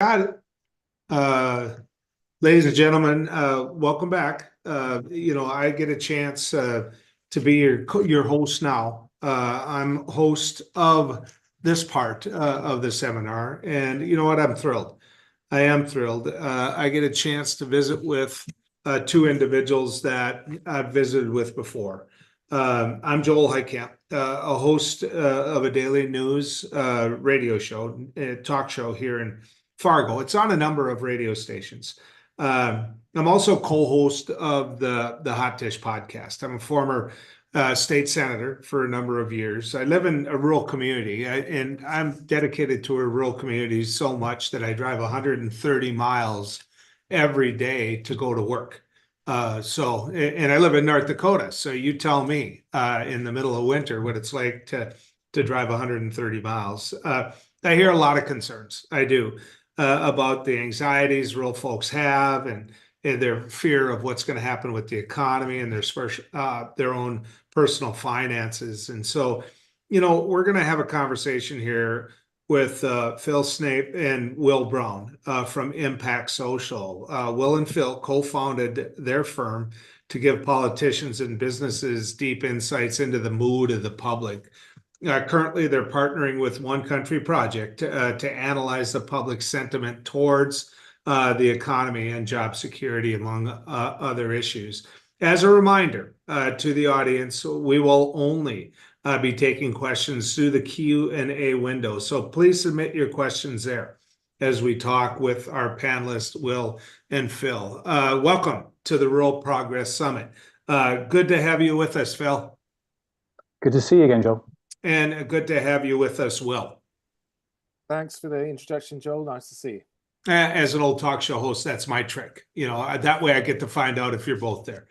Got it. Uh, Ladies and gentlemen, welcome back. I get a chance to be your host now. I'm host of this part of the seminar, and you know what? I'm thrilled. I am thrilled. I get a chance to visit with two individuals that I've visited with before. I'm Joel Heitkamp, a host of a daily news radio show, talk show here in Fargo. It's on a number of radio stations. I'm also co-host of the Hot Dish podcast. I'm a former state senator for a number of years. I live in a rural community, and I'm dedicated to a rural community so much that I drive 130 miles every day to go to work. And I live in North Dakota. So you tell me in the middle of winter what it's like to drive 130 miles. I hear a lot of concerns. I do about the anxieties rural folks have and their fear of what's going to happen with the economy and their own personal finances. And so, we're going to have a conversation here with Phil Snape and Will Brown from Impact Social. Will and Phil co-founded their firm to give politicians and businesses deep insights into the mood of the public. Currently, they're partnering with One Country Project to analyze the public sentiment towards the economy and job security, among other issues. As a reminder to the audience, we will only be taking questions through the Q&A window. So please submit your questions there as we talk with our panelists, Will and Phil. Welcome to the Rural Progress Summit. Good to have you with us, Phil. Good to see you again, Joel. And good to have you with us, Will. Thanks for the introduction, Joel. Nice to see you. As an old talk show host, that's my trick. That way I get to find out if you're both there,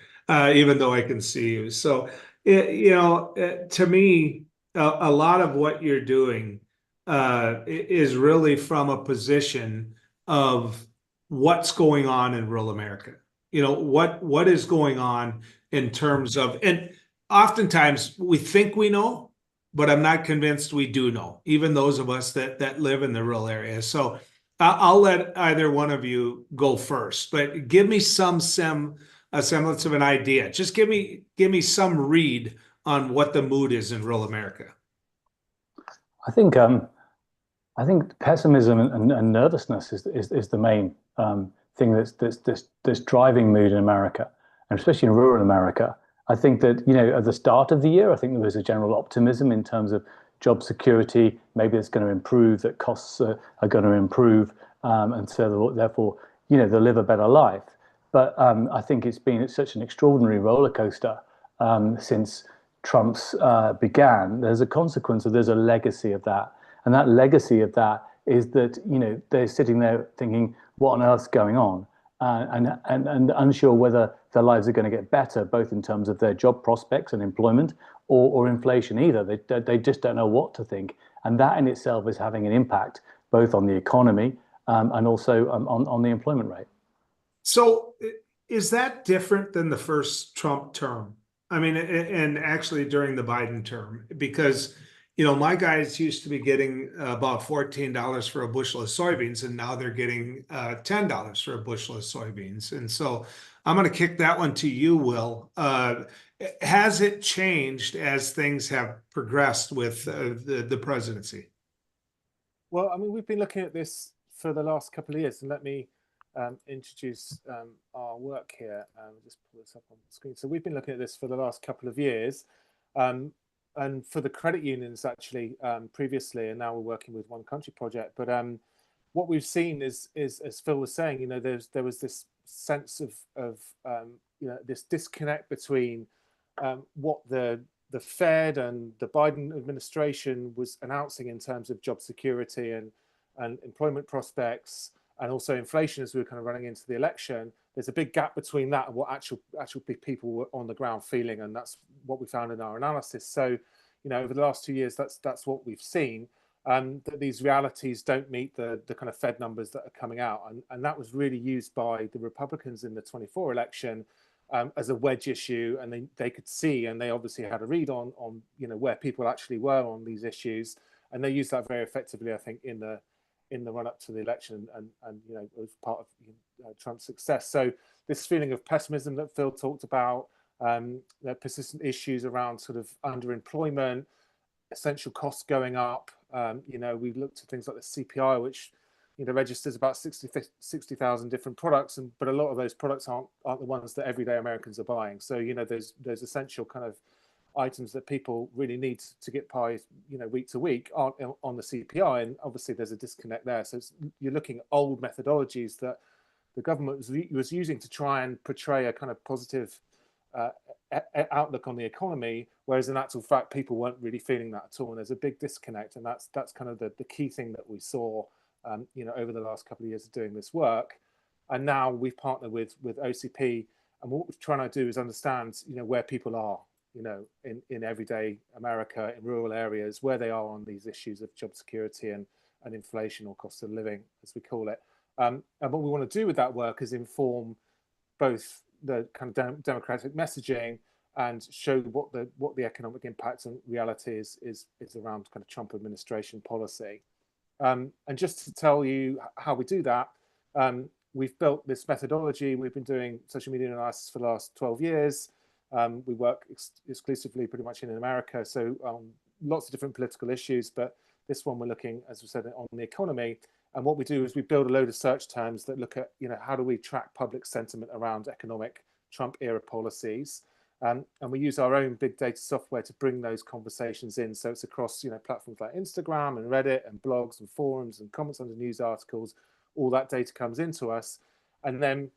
even though I can see you. So, to me, a lot of what you're doing is really from a position of what's going on in rural America. What is going on in terms of, and oftentimes we think we know, but I'm not convinced we do know, even those of us that live in the rural area. So I'll let either one of you go first, but give me a semblance of an idea. Just give me some read on what the mood is in rural America. I think pessimism and nervousness is the main thing that's driving mood in America, and especially in rural America. I think that, at the start of the year, I think there was a general optimism in terms of job security. Maybe it's going to improve, that costs are going to improve, and so therefore, they'll live a better life. But I think it's been such an extraordinary roller coaster since Trump's began. There's a consequence of, there's a legacy of that. And that legacy of that is that, they're sitting there thinking, what on earth's going on? And unsure whether their lives are going to get better, both in terms of their job prospects and employment, or inflation either. They just don't know what to think. And that in itself is having an impact both on the economy and also on the employment rate. So is that different than the first Trump term? I mean, and actually during the Biden term, because my guys used to be getting about $14 for a bushel of soybeans, and now they're getting $10 for a bushel of soybeans. And so I'm going to kick that one to you, Will. Has it changed as things have progressed with the presidency? Well, I mean, we've been looking at this for the last couple of years, and let me introduce our work here. Just pull this up on the screen. So we've been looking at this for the last couple of years. And for the credit unions, actually, previously, and now we're working with One Country Project. But what we've seen is, as Phil was saying, there was this sense of this disconnect between what the Fed and the Biden administration was announcing in terms of job security and employment prospects, and also inflation as we were kind of running into the election. There's a big gap between that and what actual people were on the ground feeling, and that's what we found in our analysis. So, over the last 2 years, that's what we've seen. That these realities don't meet the kind of Fed numbers that are coming out, and that was really used by the Republicans in the 24 election as a wedge issue, and they could see, and they obviously had a read on where people actually were on these issues, and they used that very effectively, I think, in the in the run up to the election, and it was part of Trump's success. So this feeling of pessimism that Phil talked about, the persistent issues around sort of underemployment, essential costs going up. We looked at things like the CPI, which registers about 60,000 different products, but a lot of those products aren't the ones that everyday Americans are buying. So those essential kind of items that people really need to get by week to week aren't on the CPI, and obviously there's a disconnect there. So you're looking at old methodologies that the government was using to try and portray a kind of positive outlook on the economy, whereas in actual fact people weren't really feeling that at all, and there's a big disconnect. And that's kind of the key thing that we saw over the last couple of years of doing this work. And now we've partnered with OCP, and what we're trying to do is understand where people are in everyday America, in rural areas, where they are on these issues of job security and inflation, or cost of living as we call it. And what we want to do with that work is inform both the kind of democratic messaging and show what the economic impact and reality is around kind of Trump administration policy. And just to tell you how we do that, we've built this methodology. We've been doing social media analysis for the last 12 years. We work exclusively pretty much in America, so lots of different political issues, but this one we're looking, as we said, on the economy. And what we do is we build a load of search terms that look at, how do we track public sentiment around economic Trump era policies. And we use our own big data software to bring those conversations in. So it's across, platforms like Instagram and Reddit and blogs and forums and comments under news articles. All that data comes into us. And then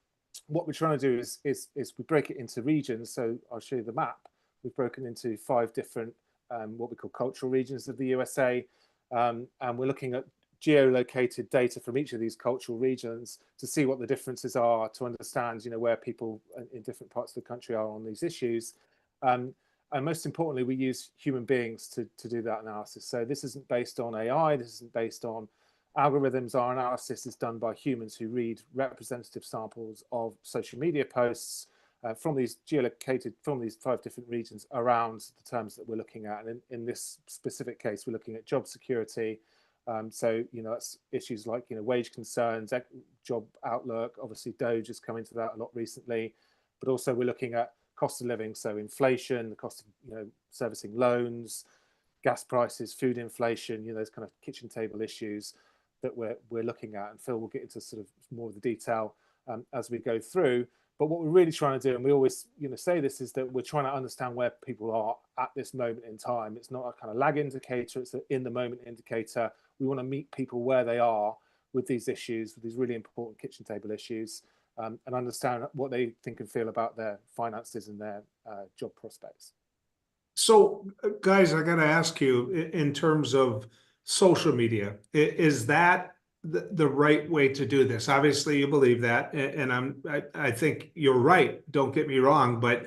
what we're trying to do is we break it into regions. So I'll show you the map. We've broken into 5 different, what we call cultural regions of the USA. And we're looking at geolocated data from each of these cultural regions to see what the differences are, to understand where people in different parts of the country are on these issues, and most importantly we use human beings to do that analysis. So this isn't based on AI, this isn't based on algorithms. Our analysis is done by humans who read representative samples of social media posts from these geolocated, from these 5 different regions around the terms that we're looking at. And in this specific case we're looking at job security. So that's issues like wage concerns, job outlook. Obviously Doge has come into that a lot recently, but also we're looking at cost of living, so inflation, the cost of servicing loans, gas prices, food inflation, those kind of kitchen table issues that we're looking at. And Phil will get into sort of more of the detail as we go through. But what we're really trying to do, and we always say this, is that we're trying to understand where people are at this moment in time. It's not a kind of lag indicator, it's an in the moment indicator. We want to meet people where they are with these issues, with these really important kitchen table issues, and understand what they think and feel about their finances and their job prospects. So, guys, I got to ask you, in terms of social media, is that the right way to do this? Obviously, you believe that, and I think you're right. Don't get me wrong, but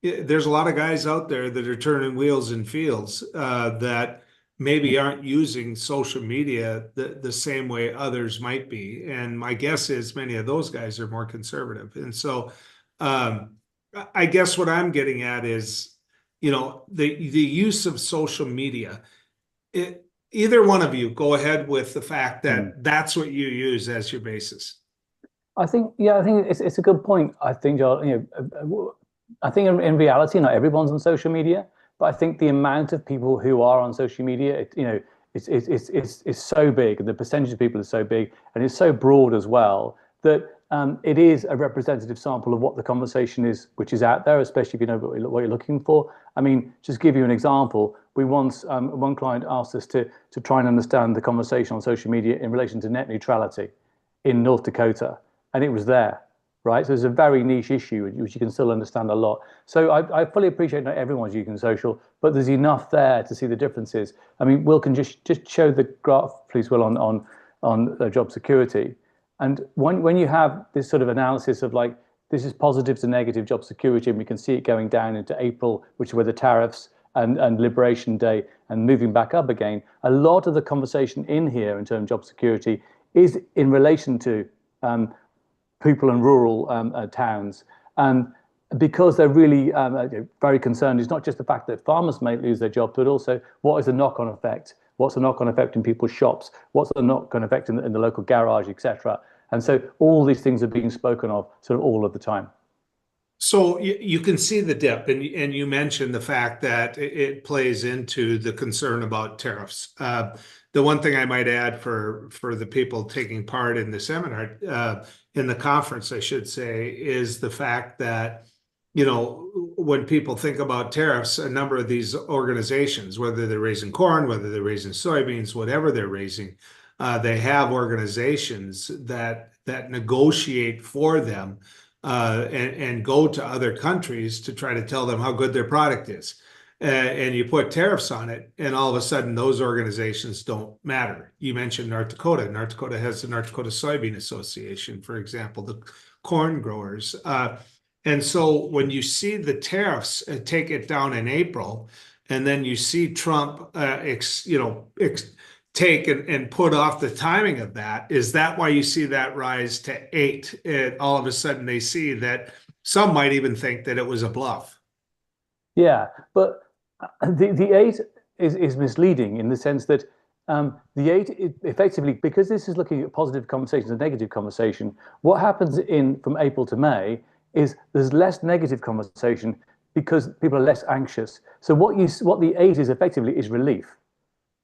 there's a lot of guys out there that are turning wheels in fields that maybe aren't using social media the same way others might be. And my guess is many of those guys are more conservative. And so I guess what I'm getting at is, the use of social media. Either one of you go ahead with the fact that that's what you use as your basis. I think it's a good point. I think, I think in reality, not everyone's on social media, but I think the amount of people who are on social media, it's so big, and the percentage of people is so big, and it's so broad as well, that it is a representative sample of what the conversation is, which is out there, especially if you know what you're looking for. I mean, just give you an example. We once, one client asked us to try and understand the conversation on social media in relation to net neutrality in North Dakota, and it was there, right? So it's a very niche issue, which you can still understand a lot. So I fully appreciate not everyone's using social, but there's enough there to see the differences. I mean, Will can just show the graph, please, Will, on job security. And when you have this sort of analysis of like, this is positive to negative job security, and we can see it going down into April, which is where the tariffs and Liberation Day, and moving back up again. A lot of the conversation in here in terms of job security is in relation to people in rural towns. Because they're really very concerned, it's not just the fact that farmers may lose their job, but also what is the knock-on effect What's the knock-on effect in people's shops? What's the knock-on effect in the local garage, etc.? And so all these things are being spoken of sort of all of the time. So you can see the dip, and you mentioned the fact that it plays into the concern about tariffs. The one thing I might add for the people taking part in the seminar, in the conference, I should say, is the fact that, you know, when people think about tariffs, a number of these organizations, whether they're raising corn, whether they're raising soybeans, whatever they're raising, they have organizations that negotiate for them, and go to other countries to try to tell them how good their product is. And you put tariffs on it, and all of a sudden those organizations don't matter. You mentioned North Dakota. North Dakota has the North Dakota Soybean Association, for example, the corn growers. And so when you see the tariffs take it down in April, and then you see Trump, take and put off the timing of that, is that why you see that rise to 8? And all of a sudden they see that some might even think that it was a bluff. Yeah, but the 8 is misleading in the sense that the 8 effectively, because this is looking at positive conversations and negative conversation, what happens from April to May is there's less negative conversation because people are less anxious. So what the 8 is effectively is relief,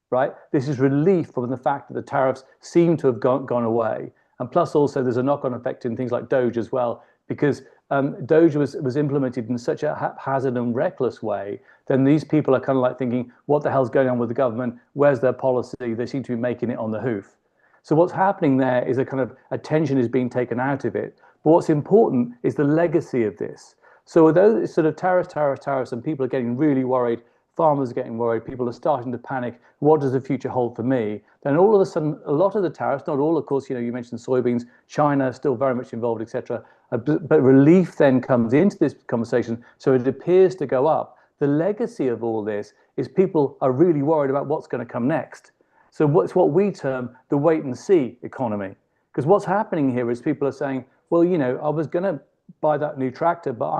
right? This is relief from the fact that the tariffs seem to have gone away. And plus also there's a knock-on effect in things like Doge as well, because Doge was implemented in such a haphazard and reckless way, then these people are kind of like thinking, what the hell's going on with the government? Where's their policy? They seem to be making it on the hoof. So what's happening there is a kind of attention is being taken out of it. But what's important is the legacy of this. So although it's sort of tariffs, and people are getting really worried, farmers are getting worried, people are starting to panic, what does the future hold for me? Then all of a sudden, a lot of the tariffs, not all, of course, you mentioned soybeans, China is still very much involved, etc. But relief then comes into this conversation, so it appears to go up. The legacy of all this is people are really worried about what's going to come next. So what's what we term the wait and see economy. Because what's happening here is people are saying, well, I was going to buy that new tractor, but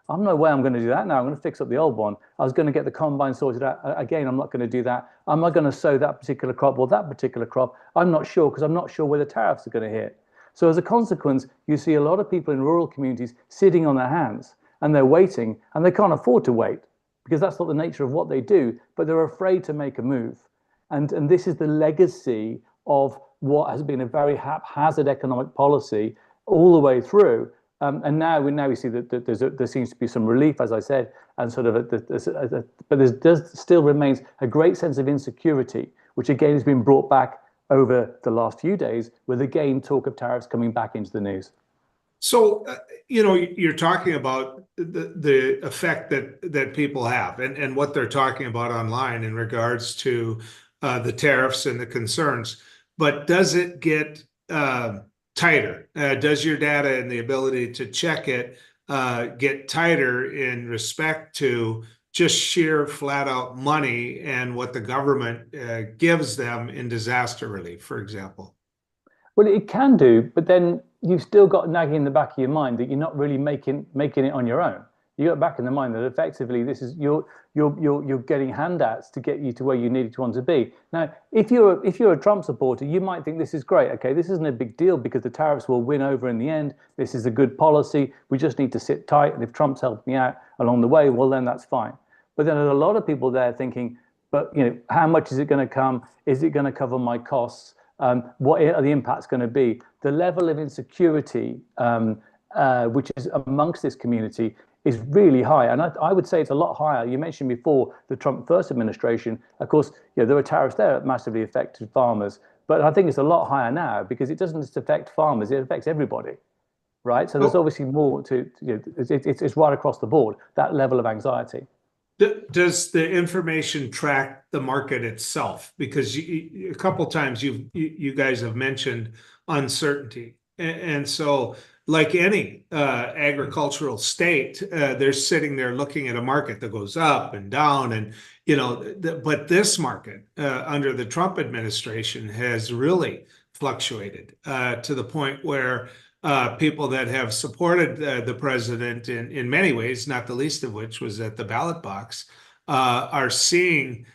I'm no way I'm going to do that now. I'm going to fix up the old one. I was going to get the combine sorted out. Again, I'm not going to do that. Am I going to sow that particular crop or that particular crop? I'm not sure, because I'm not sure where the tariffs are going to hit. So as a consequence, you see a lot of people in rural communities sitting on their hands, and they're waiting, and they can't afford to wait because that's not the nature of what they do, but they're afraid to make a move. And this is the legacy of what has been a very haphazard economic policy all the way through. And now we see that there seems to be some relief, as I said, and sort of, but there still remains a great sense of insecurity, which again has been brought back over the last few days with again talk of tariffs coming back into the news. So, you're talking about the effect that people have, and what they're talking about online in regards to the tariffs and the concerns. But does it get tighter? Does your data and the ability to check it get tighter in respect to just sheer flat out money and what the government gives them in disaster relief, for example? Well, it can do, but then you've still got nagging in the back of your mind that you're not really making it on your own. You got back in the mind that effectively this is you're getting handouts to get you to where you need to want to be. Now, if you're a Trump supporter, you might think this is great. Okay, this isn't a big deal because the tariffs will win over in the end. This is a good policy. We just need to sit tight, and if Trump's helped me out along the way, well then that's fine. But then there's a lot of people there thinking, but how much is it going to come? Is it going to cover my costs? What are the impacts going to be? The level of insecurity, which is amongst this community, is really high. And I would say it's a lot higher. You mentioned before the Trump first administration. Of course, there were tariffs there that massively affected farmers. But I think it's a lot higher now because it doesn't just affect farmers, it affects everybody, right? So there's obviously more to, it's right across the board, that level of anxiety. Does the information track the market itself? Because a couple times you guys have mentioned uncertainty, and so like any agricultural state, they're sitting there looking at a market that goes up and down, and but this market under the Trump administration has really fluctuated to the point where people that have supported the president in many ways, not the least of which was at the ballot box, are seeing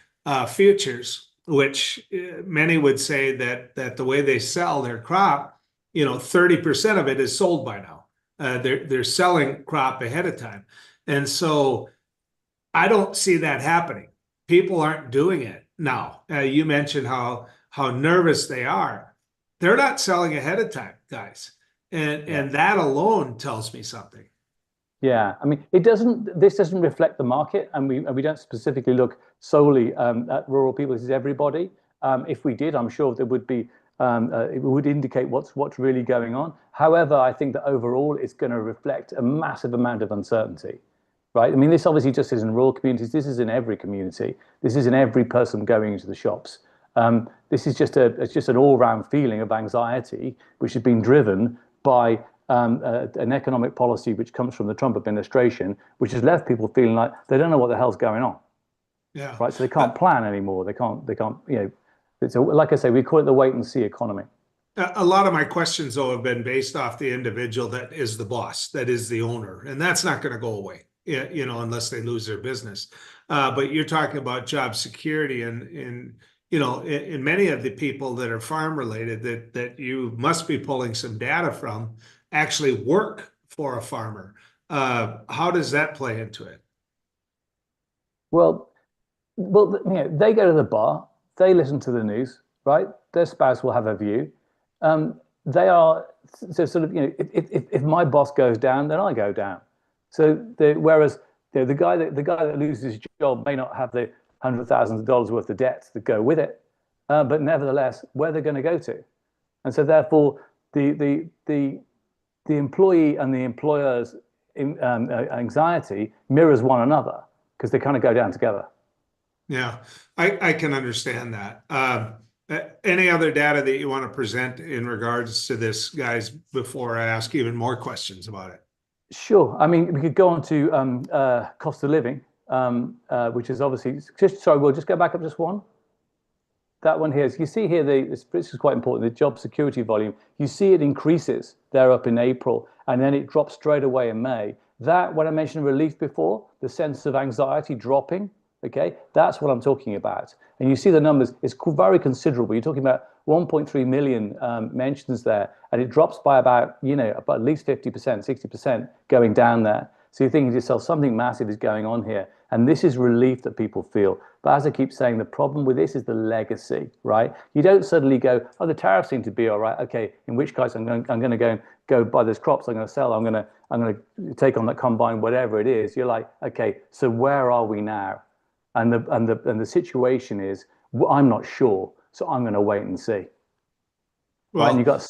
futures which many would say that the way they sell their crop, 30% of it is sold by now. They're selling crop ahead of time. And so I don't see that happening. People aren't doing it now. You mentioned how nervous they are. They're not selling ahead of time, guys. And that alone tells me something. Yeah, I mean, this doesn't reflect the market, and we don't specifically look solely at rural people. This is everybody. If we did, I'm sure there would be, it would indicate what's really going on. However, I think that overall it's going to reflect a massive amount of uncertainty, right? I mean, this obviously just is in rural communities. This is in every community. This is in every person going into the shops. This is it's just an all-round feeling of anxiety, which has been driven by an economic policy which comes from the Trump administration, which has left people feeling like they don't know what the hell's going on. Yeah. Right. So they can't plan anymore. They can't, like I say, we call it the wait and see economy. A lot of my questions, though, have been based off the individual that is the boss, that is the owner, and that's not going to go away, unless they lose their business. But you're talking about job security, and in many of the people that are farm related that you must be pulling some data from actually work for a farmer. How does that play into it? Well, they go to the bar, they listen to the news, right? Their spouse will have a view. They are so sort of, if my boss goes down, then I go down. So whereas the guy that loses his job may not have the $100,000 worth of debts that go with it, but nevertheless, where they're going to go to, and so therefore the employee and the employer's anxiety mirrors one another because they kind of go down together. Yeah, I can understand that. Any other data that you want to present in regards to this, guys, before I ask even more questions about it? Sure. I mean, we could go on to cost of living, which is obviously sorry. We'll just go back up just one. That one here. So you see here, this is quite important. The job security volume. You see it increases there up in April, and then it drops straight away in May. That, when I mentioned relief before, the sense of anxiety dropping. Okay, that's what I'm talking about. And you see the numbers, it's very considerable. You're talking about 1.3 million mentions there, and it drops by about at least 50%, 60% going down there. So you're thinking to yourself, something massive is going on here. And this is relief that people feel. But as I keep saying, the problem with this is the legacy, right? You don't suddenly go, oh, the tariffs seem to be all right. Okay, in which case I'm going to go buy those crops I'm going to sell. I'm going to take on that combine, whatever it is. You're like, okay, so where are we now? And the situation is, I'm not sure, so I'm going to wait and see. Well, right? And you got,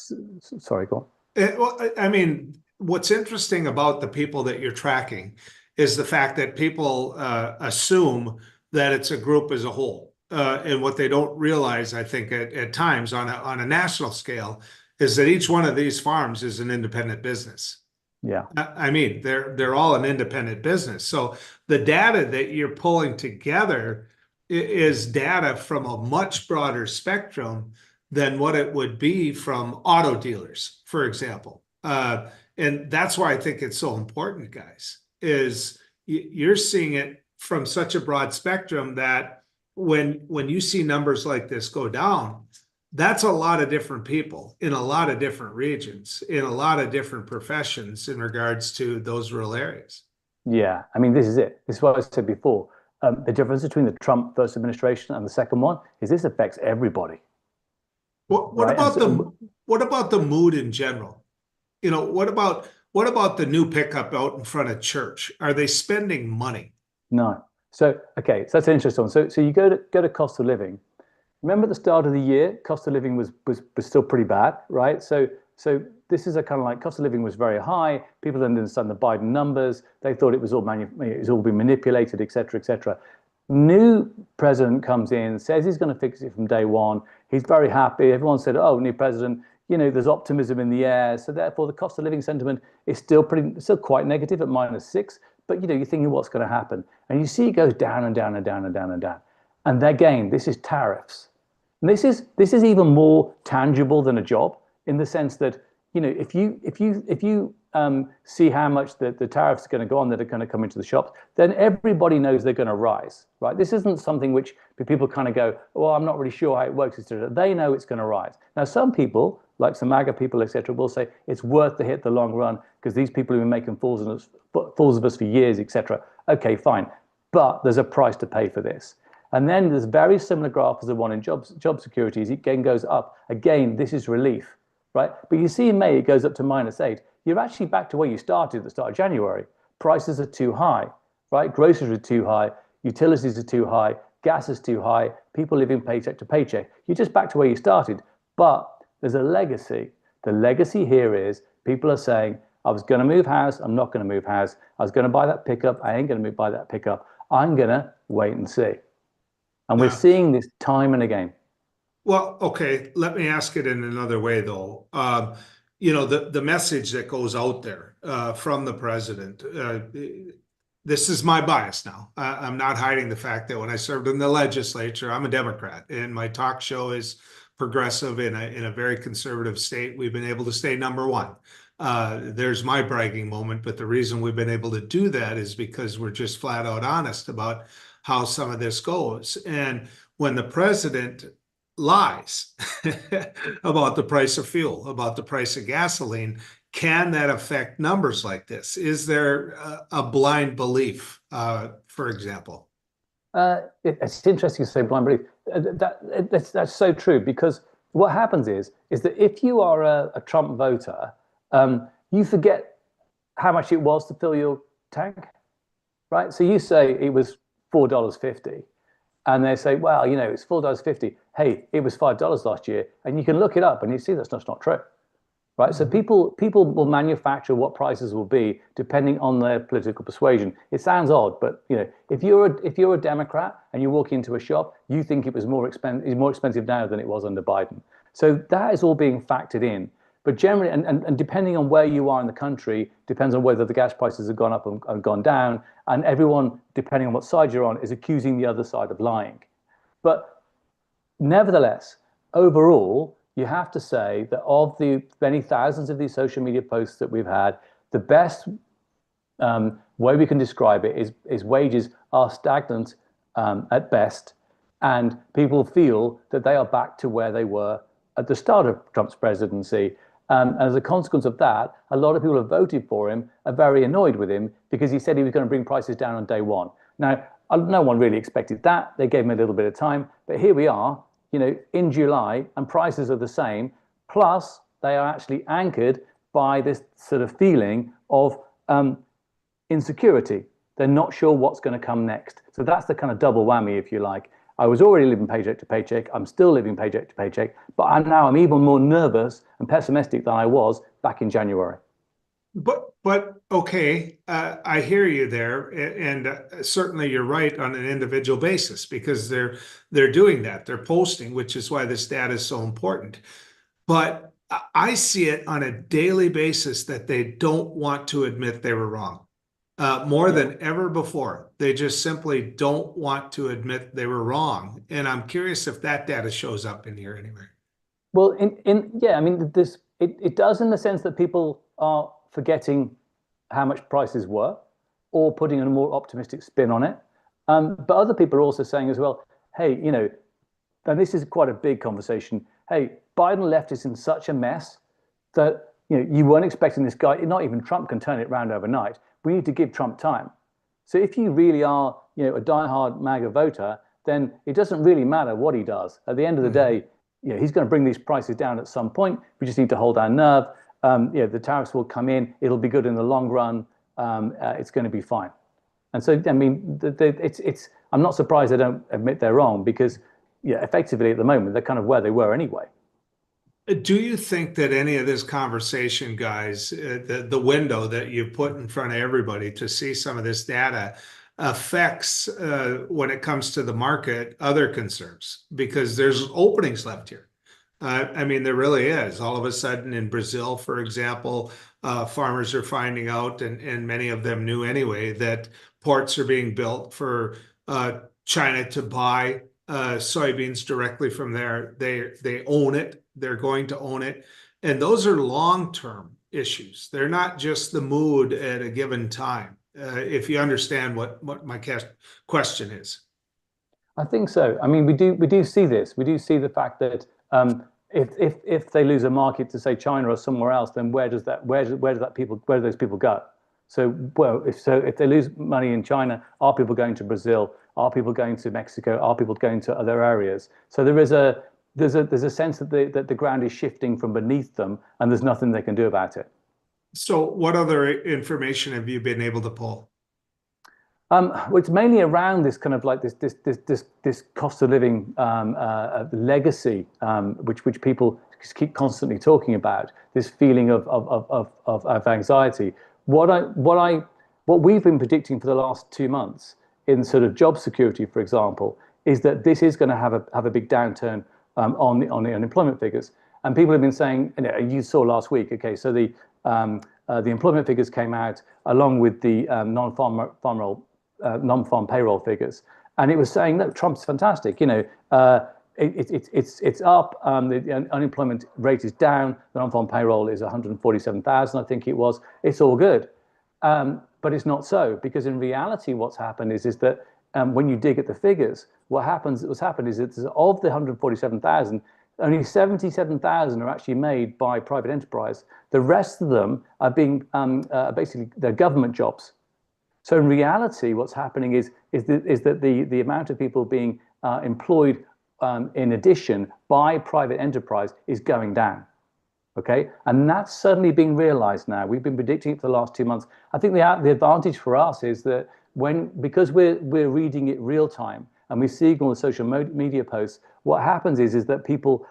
sorry, go on. Well, I mean, what's interesting about the people that you're tracking is the fact that people assume that it's a group as a whole. And what they don't realize, I think, at times on a national scale, is that each one of these farms is an independent business. Yeah. I mean, they're all an independent business. So the data that you're pulling together is data from a much broader spectrum than what it would be from auto dealers, for example. And that's why I think it's so important, guys, is you're seeing it from such a broad spectrum that when you see numbers like this go down, that's a lot of different people in a lot of different regions, in a lot of different professions in regards to those rural areas. Yeah, I mean, this is it. This is what I said before. The difference between the Trump first administration and the second one is this affects everybody. What about the mood in general? What about the new pickup out in front of church? Are they spending money? No. So okay, so that's an interesting one. So you go to cost of living. Remember at the start of the year, cost of living was still pretty bad, right? So this is a kind of like cost of living was very high. People didn't understand the Biden numbers. They thought it was all been manipulated, et cetera, et cetera. New president comes in, says he's going to fix it from day one. He's very happy. Everyone said, "Oh, new president." There's optimism in the air. So therefore, the cost of living sentiment is still quite negative at -6. But you're thinking, what's going to happen? And you see it goes down and down and down and down and down. And again, this is tariffs. And this is even more tangible than a job in the sense that if you see how much the tariffs are going to go on that are going to come into the shops, then everybody knows they're going to rise, right? This isn't something which people kind of go, well, I'm not really sure how it works. They know it's going to rise. Now, some people, like some MAGA people, etc., will say it's worth the hit the long run because these people have been making fools of us for years, etc. Okay, fine. But there's a price to pay for this. And then there's very similar graph as the one in job securities. It again goes up. Again, this is relief, right? But you see in May, it goes up to -8. You're actually back to where you started at the start of January. Prices are too high, right? Groceries are too high. Utilities are too high. Gas is too high. People living paycheck to paycheck. You're just back to where you started. But there's a legacy. The legacy here is people are saying, I was going to move house. I'm not going to move house. I was going to buy that pickup. I ain't going to buy that pickup. I'm going to wait and see. And we're seeing this time and again. Well, okay, let me ask it in another way, though. You know, the message that goes out there from the president, this is my bias now. I'm not hiding the fact that when I served in the legislature, I'm a Democrat, and my talk show is progressive in a very conservative state. We've been able to stay #1. There's my bragging moment, but the reason we've been able to do that is because we're just flat out honest about how some of this goes. And when the president lies about the price of fuel, about the price of gasoline, can that affect numbers like this? Is there a blind belief, for example? It's interesting to say blind belief. That's so true, because what happens is that if you are a Trump voter, you forget how much it was to fill your tank, right? So you say it was $4.50, and they say, well, you know, it's $4.50. Hey, it was $5 last year, and you can look it up and you see that's not true, right? So people will manufacture what prices will be depending on their political persuasion. It sounds odd, but you know, if you're a Democrat and you walk into a shop, you think it was more expensive now than it was under Biden. So that is all being factored in. But generally, and depending on where you are in the country, depends on whether the gas prices have gone up and gone down. And everyone, depending on what side you're on, is accusing the other side of lying. But nevertheless, overall, you have to say that of the many thousands of these social media posts that we've had, the best way we can describe it is wages are stagnant at best, and people feel that they are back to where they were at the start of Trump's presidency. And as a consequence of that, a lot of people who voted for him are very annoyed with him because he said he was going to bring prices down on day one. Now, no one really expected that. They gave him a little bit of time. But here we are, you know, in July, and prices are the same. Plus, they are actually anchored by this sort of feeling of insecurity. They're not sure what's going to come next. So that's the kind of double whammy, if you like. I was already living paycheck to paycheck. I'm still living paycheck to paycheck, but I'm even more nervous and pessimistic than I was back in January. But okay, I hear you there, and certainly you're right on an individual basis, because they're doing that. They're posting, which is why this data is so important. But I see it on a daily basis that they don't want to admit they were wrong. More than ever before. They just simply don't want to admit they were wrong. And I'm curious if that data shows up in here anywhere. Well, yeah, I mean, it does, in the sense that people are forgetting how much prices were, or putting a more optimistic spin on it. But other people are also saying as well, hey, you know, and this is quite a big conversation. Hey, Biden left us in such a mess that, you know, you weren't expecting this guy. Not even Trump can turn it around overnight. We need to give Trump time. So if you really are, you know, a diehard MAGA voter, then it doesn't really matter what he does. At the end of the day, you know, he's going to bring these prices down at some point. We just need to hold our nerve. You know, the tariffs will come in. It'll be good in the long run. It's going to be fine. And so, I mean, I'm not surprised they don't admit they're wrong, because, yeah, effectively at the moment, they're kind of where they were anyway. Do you think that any of this conversation, guys, the window that you put in front of everybody to see some of this data affects, when it comes to the market, other concerns? Because there's openings left here. I mean, there really is. All of a sudden in Brazil, for example, farmers are finding out, and many of them knew anyway, that ports are being built for China to buy soybeans directly from there. They own it. They're going to own it. And those are long-term issues. They're not just the mood at a given time. If you understand what my question is. I think so. I mean, we do see this. We do see the fact that if they lose a market to say China or somewhere else, then where do those people go? So well, if they lose money in China, are people going to Brazil? Are people going to Mexico? Are people going to other areas? So there's a sense that the ground is shifting from beneath them, and there's nothing they can do about it. So what other information have you been able to pull? Well, it's mainly around this kind of like this cost of living legacy, which people just keep constantly talking about. This feeling of anxiety. What we've been predicting for the last 2 months in sort of job security, for example, is that this is going to have a big downturn on the unemployment figures. And people have been saying, you saw last week, okay, so the employment figures came out along with the non-farm payroll figures, and it was saying that Trump's fantastic. It's up. The unemployment rate is down. The non-farm payroll is 147,000, I think it was. It's all good, but it's not so, because in reality, what's happened is that when you dig at the figures, what's happened is that of the 147,000, only 77,000 are actually made by private enterprise. The rest of them are being basically they're government jobs. So in reality, what's happening is that the amount of people being employed in addition by private enterprise is going down. Okay, and that's suddenly being realized now. We've been predicting it for the last 2 months. I think the advantage for us is that because we're reading it real time and we're seeing all the social media posts, what happens is that people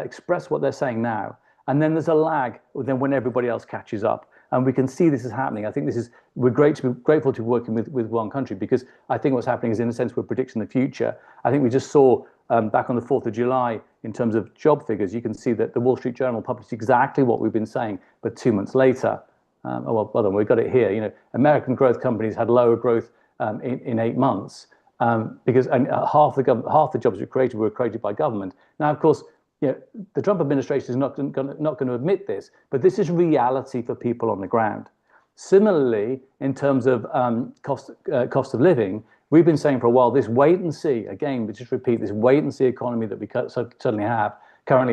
express what they're saying now, and then there's a lag then when everybody else catches up. And we can see this is happening. I think we're grateful to be working with one country, because I think what's happening is, in a sense, we're predicting the future. I think we just saw back on the 4th of July, in terms of job figures, you can see that the Wall Street Journal published exactly what we've been saying, but 2 months later, well done, we've got it here. American growth companies had lower growth in 8 months because half the jobs were created by government. Now, of course, the Trump administration is not going to admit this, but this is reality for people on the ground. Similarly, in terms of cost of living, we've been saying for a while, this wait and see, again, we just repeat, this wait and see economy that we currently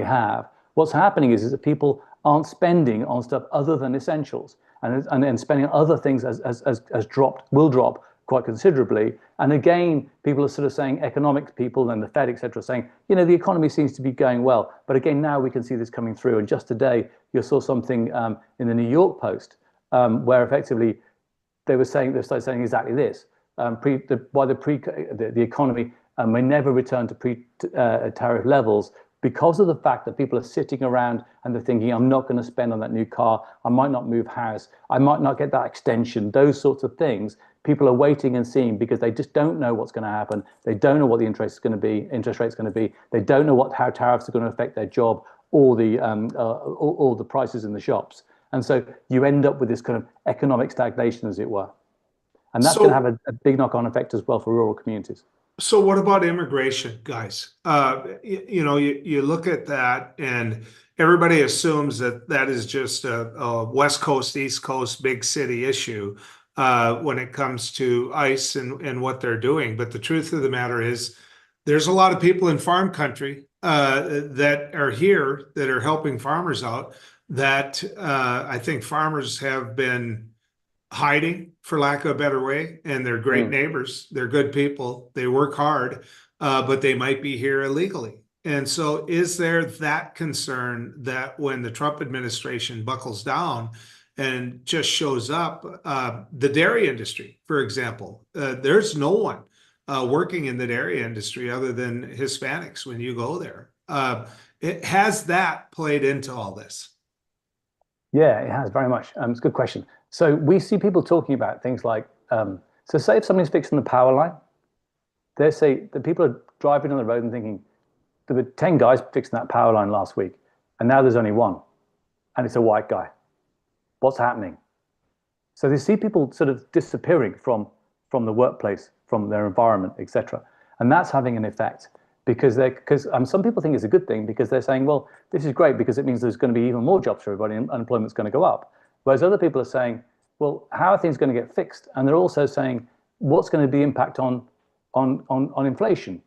have. What's happening is that people aren't spending on stuff other than essentials, and spending on other things will drop quite considerably. And again, people are sort of saying, economic people and the Fed, etc., saying, the economy seems to be going well. But again, now we can see this coming through. And just today, you saw something in the New York Post where effectively they started saying exactly this. The economy may never return to pre-tariff levels, because of the fact that people are sitting around and they're thinking, I'm not going to spend on that new car. I might not move house. I might not get that extension. Those sorts of things. People are waiting and seeing, because they just don't know what's going to happen. They don't know what the interest rate's going to be. They don't know how tariffs are going to affect their job, or the prices in the shops. And so you end up with this kind of economic stagnation, as it were. And that's going to have a big knock-on effect as well for rural communities. So what about immigration, guys? You look at that, and everybody assumes that is just a West Coast, East Coast, big city issue when it comes to ICE and what they're doing. But the truth of the matter is, there's a lot of people in farm country that are here that are helping farmers out, that I think farmers have been hiding, for lack of a better way, and they're great neighbors. They're good people. They work hard, but they might be here illegally. And so is there that concern that when the Trump administration buckles down and just shows up, the dairy industry, for example, there's no one working in the dairy industry other than Hispanics when you go there. Has that played into all this? Yeah, it has, very much. It's a good question. So we see people talking about things like, so say if somebody's fixing the power line, they say that people are driving on the road and thinking, there were 10 guys fixing that power line last week, and now there's only one, and it's a white guy. What's happening? So they see people sort of disappearing from the workplace, from their environment, etc. And that's having an effect. because some people think it's a good thing because they're saying, well, this is great because it means there's going to be even more jobs for everybody and unemployment's going to go up. Whereas other people are saying, well, how are things going to get fixed? And they're also saying, what's going to be impact on inflation?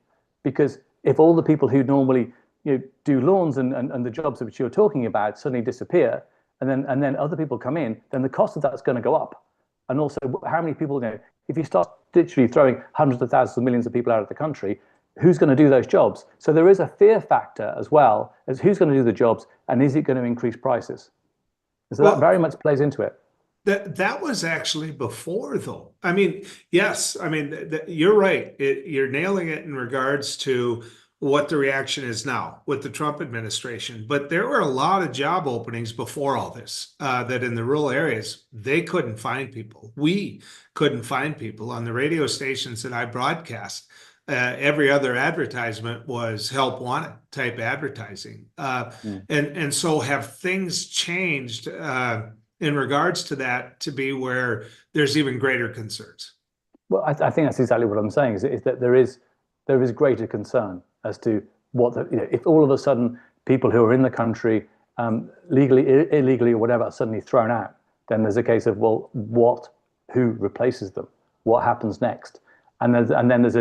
Because if all the people who normally do lawns and the jobs which you're talking about suddenly disappear, and then other people come in, then the cost of that's going to go up. And also, how many people, if you start literally throwing hundreds of thousands of millions of people out of the country, who's going to do those jobs? So there is a fear factor as well as who's going to do the jobs and is it going to increase prices? So that very much plays into it. That was actually before, though. I mean, yes, I mean, you're right. You're nailing it in regards to what the reaction is now with the Trump administration. But there were a lot of job openings before all this, that in the rural areas, they couldn't find people. We couldn't find people on the radio stations that I broadcast. Every other advertisement was help wanted type advertising. And so have things changed in regards to that to be where there's even greater concerns? Well, I think that's exactly what I'm saying is that there is greater concern as to what if all of a sudden people who are in the country legally, illegally, or whatever are suddenly thrown out, then there's a case of, well, who replaces them? What happens next? And then there's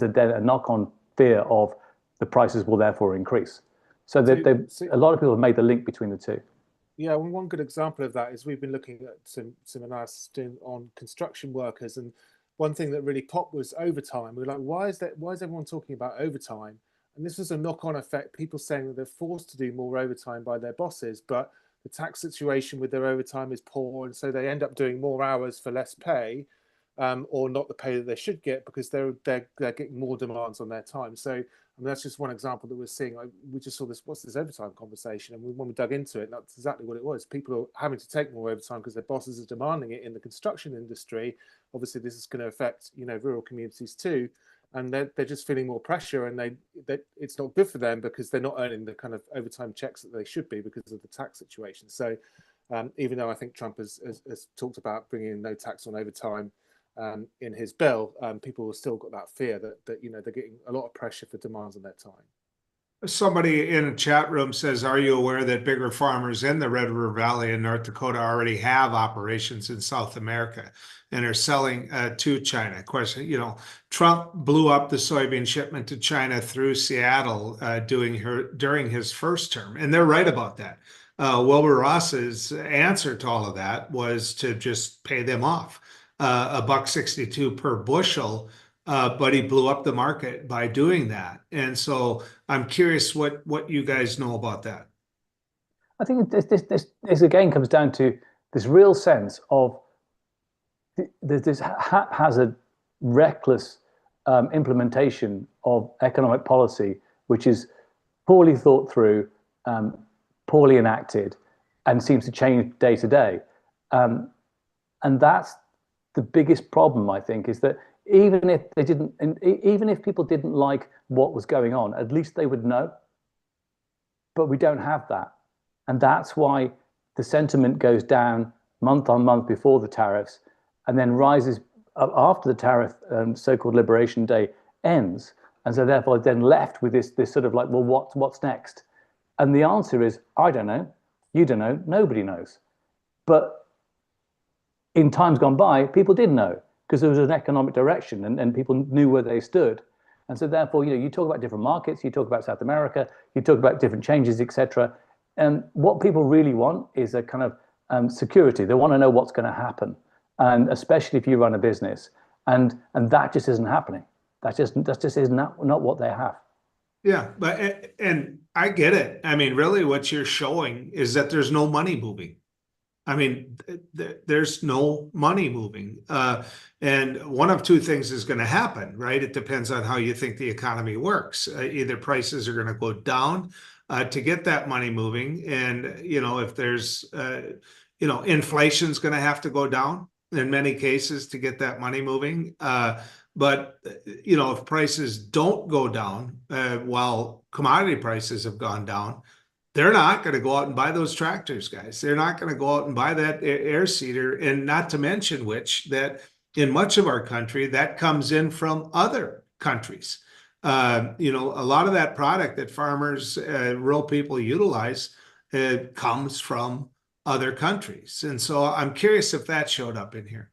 a knock-on fear of the prices will therefore increase. So a lot of people have made the link between the two. Yeah, well, one good example of that is we've been looking at some analysis on construction workers, and one thing that really popped was overtime. We were like, why is everyone talking about overtime? And this was a knock-on effect, people saying that they're forced to do more overtime by their bosses, but the tax situation with their overtime is poor, and so they end up doing more hours for less pay, or not the pay that they should get because they're getting more demands on their time. So I mean, that's just one example that we're seeing. Like, we just saw what's this overtime conversation, and when we dug into it, that's exactly what it was. People are having to take more overtime because their bosses are demanding it in the construction industry. Obviously, this is going to affect rural communities too, and they're just feeling more pressure, and it's not good for them because they're not earning the kind of overtime checks that they should be because of the tax situation. So even though I think Trump has talked about bringing in no tax on overtime in his bill, people have still got that fear that they're getting a lot of pressure for demands on their time. Somebody in a chat room says, are you aware that bigger farmers in the Red River Valley in North Dakota already have operations in South America and are selling to China? Question, Trump blew up the soybean shipment to China through Seattle during his first term, and they're right about that. Wilbur Ross's answer to all of that was to just pay them off. $1.62 per bushel, but he blew up the market by doing that. And so I'm curious what you guys know about that. I think this again comes down to this real sense of this haphazard, reckless implementation of economic policy, which is poorly thought through, poorly enacted, and seems to change day to day. And that's the biggest problem, I think, is that even if people didn't like what was going on, at least they would know. But we don't have that. And that's why the sentiment goes down month on month before the tariffs and then rises after the tariff so-called Liberation Day ends. And so therefore then left with this sort of like, well, what's next? And the answer is, I don't know, you don't know, nobody knows. But in times gone by, people did know because there was an economic direction and people knew where they stood. And so therefore, you talk about different markets, you talk about South America, you talk about different changes, etc. And what people really want is a kind of security. They want to know what's going to happen. And especially if you run a business. And that just isn't happening. That just is not what they have. Yeah, and I get it. I mean, really what you're showing is that there's no money moving. I mean, there's no money moving. And one of two things is going to happen, right? It depends on how you think the economy works. Either prices are going to go down to get that money moving. And, if there's, inflation's going to have to go down in many cases to get that money moving. But, if prices don't go down while commodity prices have gone down, they're not going to go out and buy those tractors, guys. They're not going to go out and buy that air seeder. And not to mention which, that in much of our country, that comes in from other countries. A lot of that product that farmers, rural people utilize, comes from other countries. And so I'm curious if that showed up in here.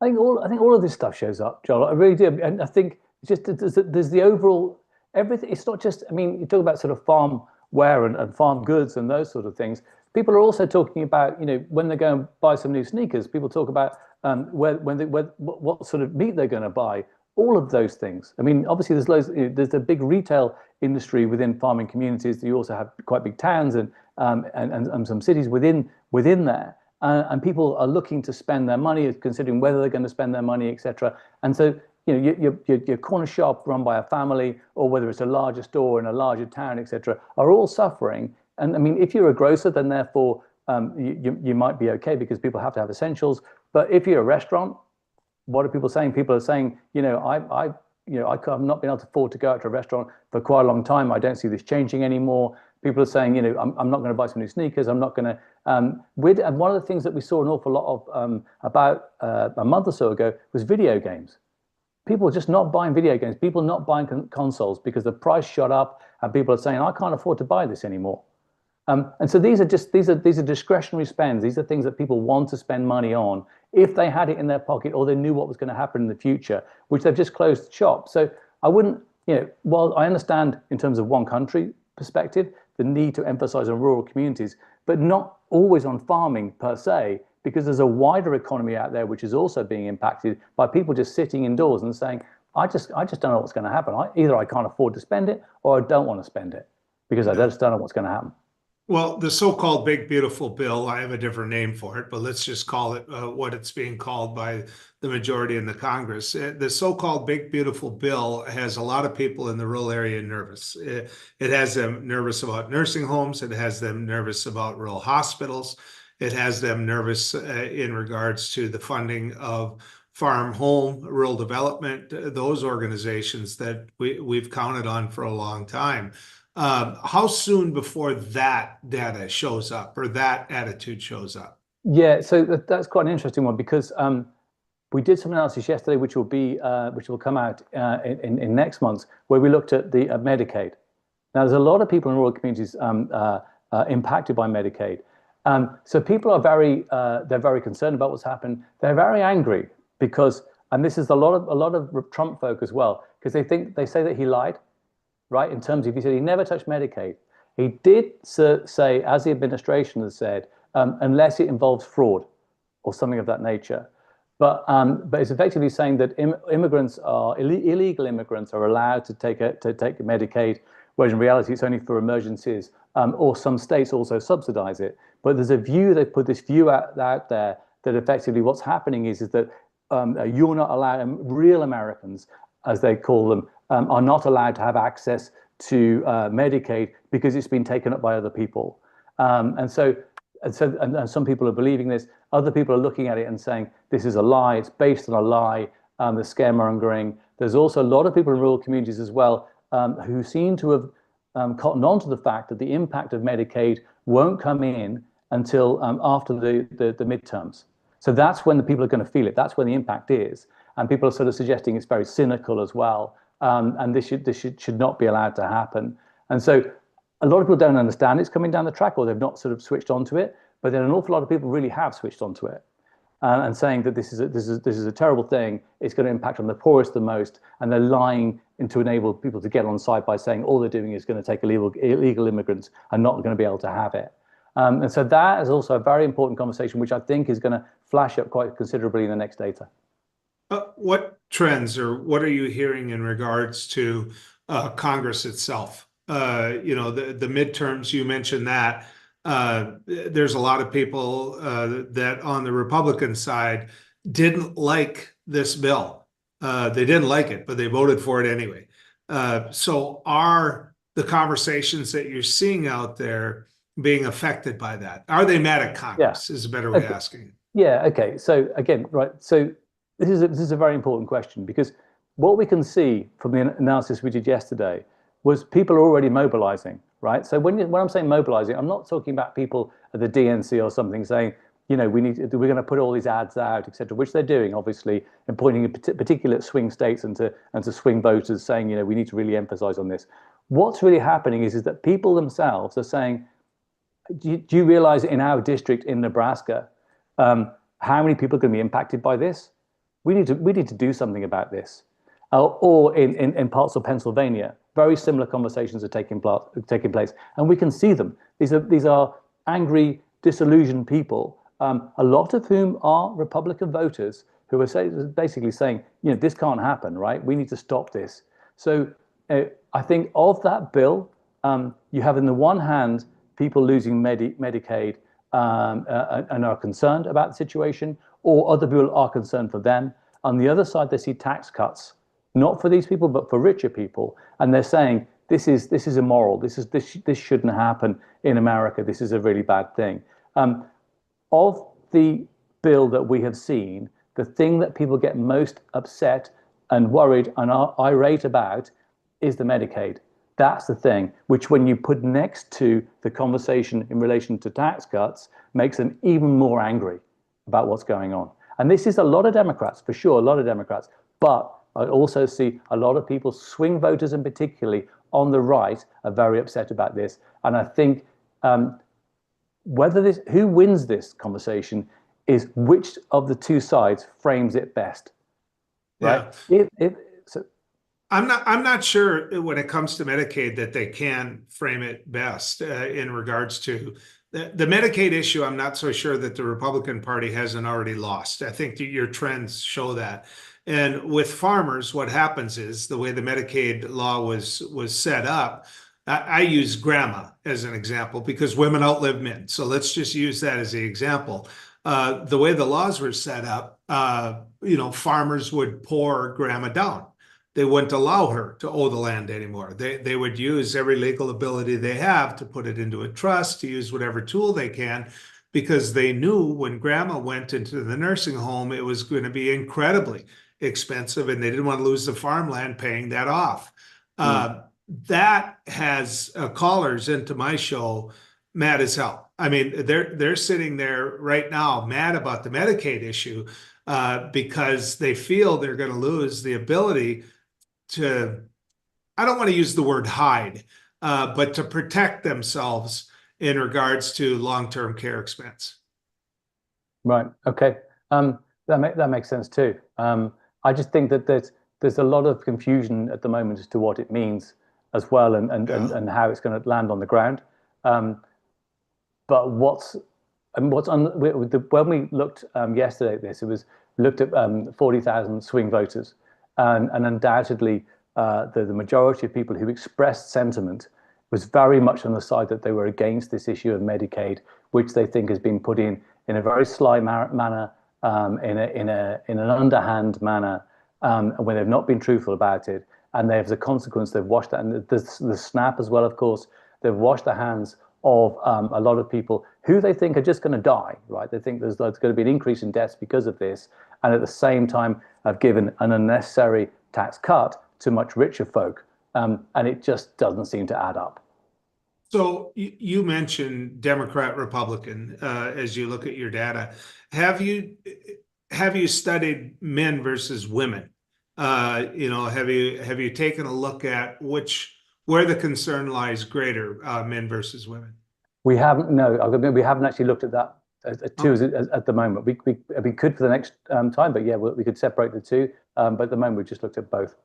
I think all of this stuff shows up, Joel. I really do, and I think just there's the overall everything. It's not just. I mean, you talk about sort of farm wear and farm goods and those sort of things. People are also talking about, when they go and buy some new sneakers. People talk about what sort of meat they're going to buy. All of those things. I mean, obviously, there's loads. There's a big retail industry within farming communities. You also have quite big towns and some cities within there. And people are looking to spend their money, considering whether they're going to spend their money, etc. And so, your corner shop run by a family, or whether it's a larger store in a larger town, etc., are all suffering. And I mean, if you're a grocer, then therefore you might be okay because people have to have essentials. But if you're a restaurant, what are people saying? People are saying, I've not been able to afford to go out to a restaurant for quite a long time. I don't see this changing anymore. People are saying, I'm not going to buy some new sneakers. I'm not going to. And one of the things that we saw an awful lot of about a month or so ago was video games. People are just not buying video games. People not buying consoles because the price shot up, and people are saying, I can't afford to buy this anymore. And so these are discretionary spends. These are things that people want to spend money on if they had it in their pocket or they knew what was going to happen in the future, which they've just closed shop. So I wouldn't, while I understand in terms of one country perspective, the need to emphasize on rural communities, but not always on farming per se, because there's a wider economy out there which is also being impacted by people just sitting indoors and saying, I just don't know what's going to happen. Either I can't afford to spend it or I don't want to spend it because I just don't know what's going to happen. Well, the so-called Big Beautiful Bill, I have a different name for it, but let's just call it what it's being called by the majority in the Congress. The so-called Big Beautiful Bill has a lot of people in the rural area nervous. It has them nervous about nursing homes. It has them nervous about rural hospitals. It has them nervous in regards to the funding of farm home, rural development, those organizations that we've counted on for a long time. How soon before that data shows up or that attitude shows up? Yeah, so that's quite an interesting one because we did some analysis yesterday, which will come out in next month, where we looked at the Medicaid. Now, there's a lot of people in rural communities impacted by Medicaid. So people are they're very concerned about what's happened. They're very angry because, and this is a lot of Trump folk as well, because they say that he lied, right? In terms of, he said he never touched Medicaid. He did say, as the administration has said, unless it involves fraud or something of that nature. But it's effectively saying that immigrants are illegal immigrants are allowed to take Medicaid, whereas in reality it's only for emergencies, or some states also subsidize it. But there's a view, they put this view out there that effectively what's happening is that you're not allowed, real Americans, as they call them, are not allowed to have access to Medicaid because it's been taken up by other people. And some people are believing this. Other people are looking at it and saying, this is a lie. It's based on a lie. The scaremongering. There's also a lot of people in rural communities as well who seem to have cottoned on to the fact that the impact of Medicaid won't come in until after the midterms. So that's when the people are going to feel it. That's when the impact is. And people are sort of suggesting it's very cynical as well. And this should not be allowed to happen. And so a lot of people don't understand it's coming down the track, or they've not sort of switched onto it. But then an awful lot of people really have switched onto it, and saying that this is a terrible thing. It's going to impact on the poorest the most, and they're lying to enable people to get on side by saying all they're doing is going to take illegal immigrants and not going to be able to have it. And so that is also a very important conversation, which I think is going to flash up quite considerably in the next data. What trends or what are you hearing in regards to Congress itself? The midterms, you mentioned that. There's a lot of people that on the Republican side didn't like this bill. They didn't like it, but they voted for it anyway. So are the conversations that you're seeing out there being affected by that? Are they mad at Congress, is a better way of asking it. Yeah, okay. So again, right. So this is a very important question, because what we can see from the analysis we did yesterday was people are already mobilizing, right? So when I'm saying mobilizing, I'm not talking about people at the DNC or something saying, you know, we're going to put all these ads out, etc., which they're doing, obviously, and pointing in particular at swing states and to swing voters, saying, you know, we need to really emphasize on this. What's really happening is that people themselves are saying, do you realize in our district in Nebraska, how many people are going to be impacted by this? We need to do something about this. Or in parts of Pennsylvania, very similar conversations are taking place, and we can see them. These are angry, disillusioned people, a lot of whom are Republican voters who are basically saying, you know, this can't happen, right? We need to stop this. So I think of that bill, you have in the one hand people losing Medicaid and are concerned about the situation, or other people are concerned for them. On the other side, they see tax cuts, not for these people, but for richer people, and they're saying this is immoral. This shouldn't happen in America. This is a really bad thing. Of the bill that we have seen, the thing that people get most upset and worried and are irate about is the Medicaid. That's the thing, which when you put next to the conversation in relation to tax cuts, makes them even more angry about what's going on. And this is a lot of Democrats, for sure, a lot of Democrats. But I also see a lot of people, swing voters and particularly on the right, are very upset about this. And I think who wins this conversation is which of the two sides frames it best, right? Yeah. So, I'm not sure when it comes to Medicaid that they can frame it best in regards to the Medicaid issue. I'm not so sure that the Republican Party hasn't already lost. I think that your trends show that. And with farmers, what happens is the way the Medicaid law was set up. I use grandma as an example because women outlive men. So let's just use that as the example. The way the laws were set up, you know, farmers would pour grandma down. They wouldn't allow her to owe the land anymore. They would use every legal ability they have to put it into a trust, to use whatever tool they can, because they knew when grandma went into the nursing home, it was going to be incredibly expensive, and they didn't want to lose the farmland paying that off. That has callers into my show mad as hell. I mean, they're sitting there right now mad about the Medicaid issue because they feel they're going to lose the ability to, I don't want to use the word hide, but to protect themselves in regards to long-term care expense. Right. Okay. That makes sense too. I just think that there's a lot of confusion at the moment as to what it means as well, and how it's going to land on the ground. But when we looked yesterday at this, it was looked at 40,000 swing voters, and undoubtedly the majority of people who expressed sentiment was very much on the side that they were against this issue of Medicaid, which they think has been put in a very sly manner, in an underhand manner, when they've not been truthful about it, and they, as a consequence, they've washed that, and the snap as well, of course, they've washed the hands of a lot of people who they think are just going to die, right? They think there's going to be an increase in deaths because of this, and at the same time have given an unnecessary tax cut to much richer folk, and it just doesn't seem to add up. So you mentioned Democrat, Republican as you look at your data. Have you studied men versus women? You know, have you taken a look at where the concern lies greater, men versus women? We haven't. No, we haven't actually looked at that at the moment. We could for the next time, but yeah, we could separate the two. But at the moment, we've just looked at both.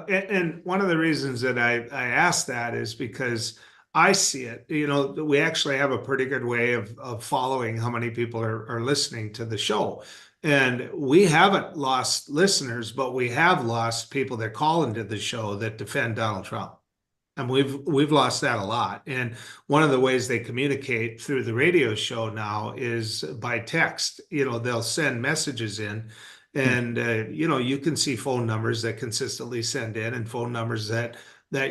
And one of the reasons that I asked that is because I see it. You know, we actually have a pretty good way of following how many people are listening to the show. And we haven't lost listeners, but we have lost people that call into the show that defend Donald Trump. And we've lost that a lot. And one of the ways they communicate through the radio show now is by text. You know, they'll send messages in, and you know, you can see phone numbers that consistently send in, and phone numbers that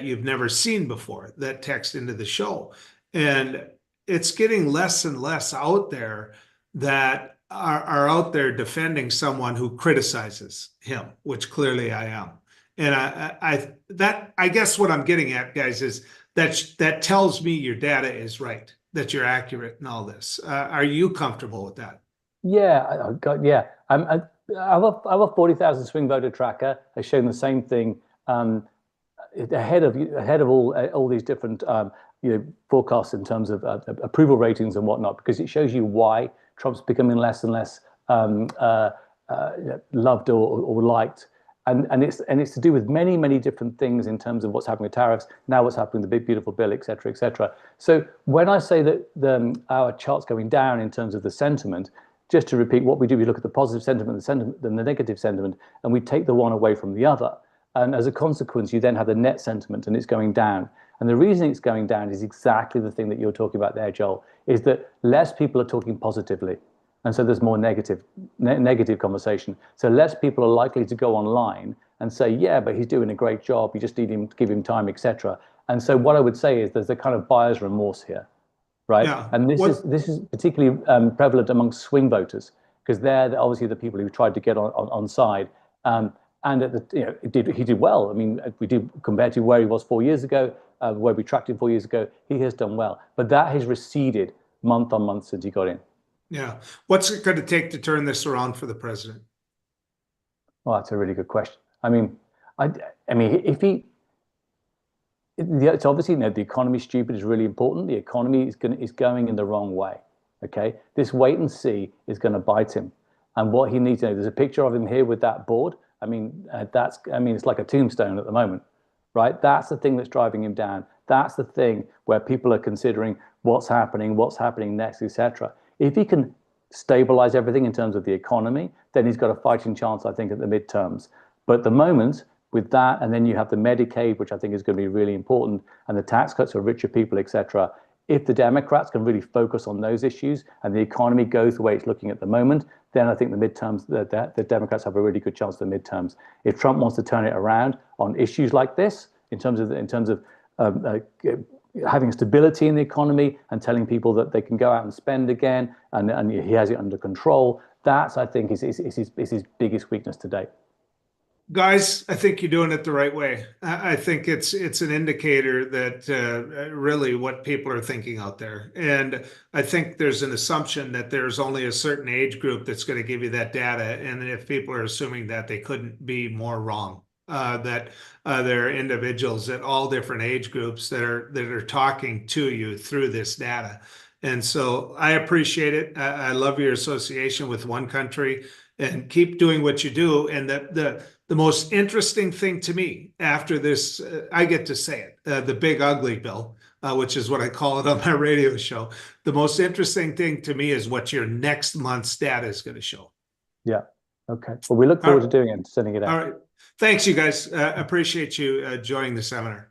you've never seen before that text into the show. And it's getting less and less out there that are out there defending someone who criticizes him, which clearly I am. And I guess what I'm getting at, guys, is that tells me your data is right, that you're accurate in all this. Are you comfortable with that? Yeah. Our 40,000 swing voter tracker has shown the same thing, ahead of all these different forecasts in terms of approval ratings and whatnot, because it shows you why Trump's becoming less and less loved or liked. And it's to do with many different things in terms of what's happening with tariffs, now what's happening with the big beautiful bill, et cetera, et cetera. So when I say that our chart's going down in terms of the sentiment, just to repeat what we do, we look at the positive sentiment, then the negative sentiment, and we take the one away from the other. And as a consequence, you then have the net sentiment, and it's going down. And the reason it's going down is exactly the thing that you're talking about there, Joel, is that less people are talking positively. And so there's more negative conversation. So less people are likely to go online and say, yeah, but he's doing a great job. You just need him to give him time, etc. And so what I would say is there's a kind of buyer's remorse here, right? Yeah. And this is particularly prevalent among swing voters, because they're obviously the people who tried to get on side. And he did well. I mean, we did compared to where he was 4 years ago, where we tracked him 4 years ago. He has done well, but that has receded month on month since he got in. Yeah. What's it going to take to turn this around for the president? Well, that's a really good question. I mean, if he, it's obviously, the economy stupid is really important. The economy is going in the wrong way. Okay, this wait and see is going to bite him. And what he needs to know, there's a picture of him here with that board. I mean, it's like a tombstone at the moment, right? That's the thing that's driving him down. That's the thing where people are considering what's happening next, etc. If he can stabilize everything in terms of the economy, then he's got a fighting chance, I think, at the midterms. But at the moment, with that, and then you have the Medicaid, which I think is going to be really important, and the tax cuts for richer people, etc. If the Democrats can really focus on those issues and the economy goes the way it's looking at the moment, then I think the midterms, the Democrats have a really good chance at the midterms. If Trump wants to turn it around on issues like this, in terms of having stability in the economy and telling people that they can go out and spend again, and he has it under control, that's, I think, is his biggest weakness today. Guys, I think you're doing it the right way. I think it's an indicator that really what people are thinking out there. And I think there's an assumption that there's only a certain age group that's going to give you that data. And if people are assuming that, they couldn't be more wrong. That there are individuals at all different age groups that are talking to you through this data. And so I appreciate it. I love your association with One Country, and keep doing what you do. And the most interesting thing to me after this, I get to say it, the big ugly bill, which is what I call it on my radio show. The most interesting thing to me is what your next month's data is going to show. Yeah. Okay. Well, we look forward to doing it and sending it out. All right. Thanks, you guys. Appreciate you joining the seminar.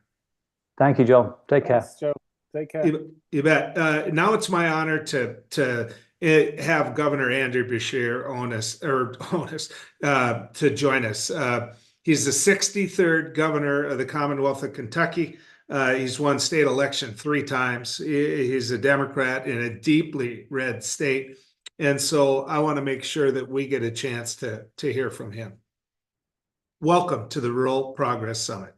Thank you, Joe. Take care. Thanks, Joe. Take care. You bet. Now it's my honor to have Governor Andrew Beshear to join us. He's the 63rd governor of the Commonwealth of Kentucky. He's won state election 3 times. He's a Democrat in a deeply red state. And so I want to make sure that we get a chance to hear from him. Welcome to the Rural Progress Summit.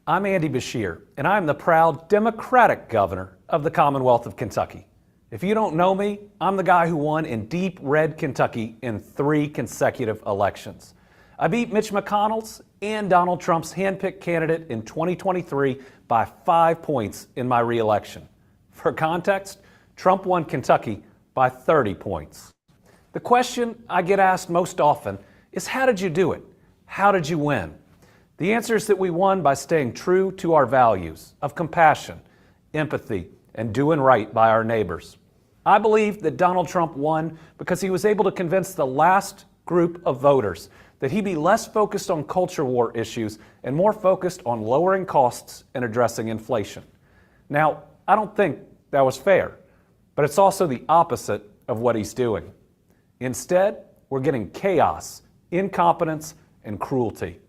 I'm Andy Beshear, and I'm the proud Democratic governor of the Commonwealth of Kentucky. If you don't know me, I'm the guy who won in deep red Kentucky in 3 consecutive elections. I beat Mitch McConnell's and Donald Trump's handpicked candidate in 2023 by 5 points in my re-election. For context, Trump won Kentucky by 30 points. The question I get asked most often is, how did you do it? How did you win? The answer is that we won by staying true to our values of compassion, empathy, and doing right by our neighbors. I believe that Donald Trump won because he was able to convince the last group of voters that he'd be less focused on culture war issues and more focused on lowering costs and addressing inflation. Now, I don't think that was fair, but it's also the opposite of what he's doing. Instead, we're getting chaos, incompetence, and cruelty.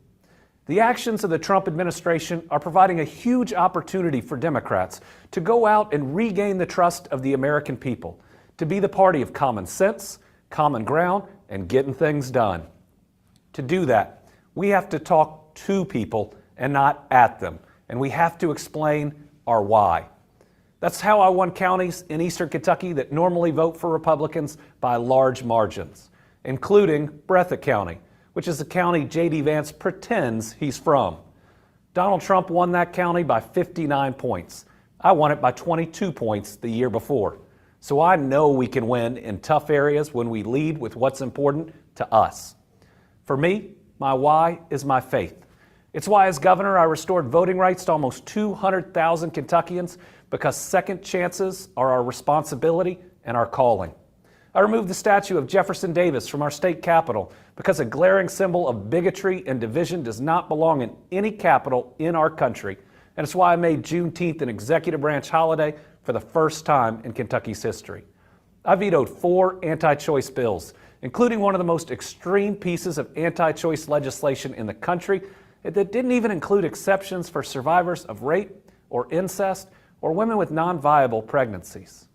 The actions of the Trump administration are providing a huge opportunity for Democrats to go out and regain the trust of the American people, to be the party of common sense, common ground, and getting things done. To do that, we have to talk to people and not at them, and we have to explain our why. That's how I won counties in eastern Kentucky that normally vote for Republicans by large margins, including Breathitt County, which is the county J.D. Vance pretends he's from. Donald Trump won that county by 59 points. I won it by 22 points the year before. So I know we can win in tough areas when we lead with what's important to us. For me, my why is my faith. It's why as governor I restored voting rights to almost 200,000 Kentuckians, because second chances are our responsibility and our calling. I removed the statue of Jefferson Davis from our state capitol because a glaring symbol of bigotry and division does not belong in any capital in our country. And it's why I made Juneteenth an executive branch holiday for the first time in Kentucky's history. I vetoed 4 anti-choice bills, including one of the most extreme pieces of anti-choice legislation in the country that didn't even include exceptions for survivors of rape or incest or women with non-viable pregnancies.